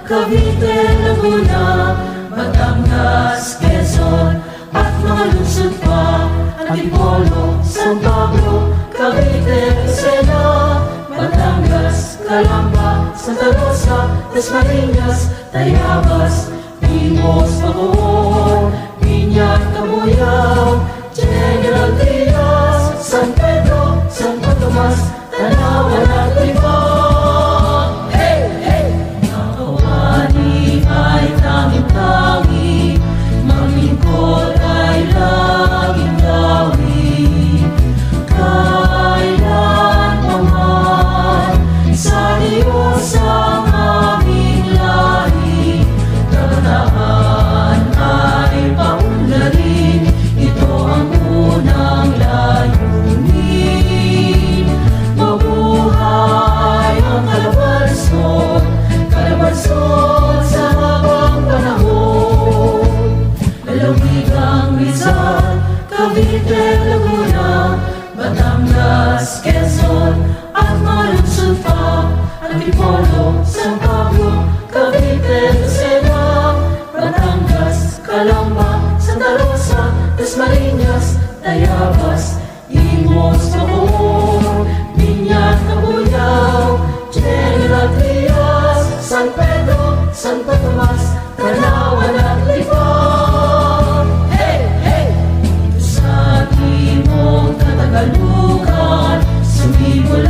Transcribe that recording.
Cavite, Laguna, Batangas, Quezon, at mga lungsod pa, Antipolo, San Pablo, Cavite, Lucena, Batangas, Calamba, Santa Rosa, Dasmariñas, Tayabas, Limos, Bacoor, Piña, Cabuyao, General Trias, San Pedro, Santo Tomas, Tanawan at Libang. Hey! Hey! Nakawani ay tanging-tangi, maglingkod ay laging gawin. Kailan pa man sa Diyos ang aming lahi, kabataan ay paunlarin, ito ang unang layunin. Mabuhay ang Calabarzon, Calabarzon sa habang panahon. Lalawigang Rizal, Cavite, Laguna, Batangas, Quezon, at mga lungsod pa, Antipolo, San Pablo, Cavite, Lucena, Batangas, Calamba, Santa Rosa, Dasmariñas, Tayabas, Limos, Bacoor, Piña, Cabuyao, General Trias, San Pedro, Santo Tomas, Tanawan at Libang. Hey! Hey! Dito sa timog Katagalugan, sumibol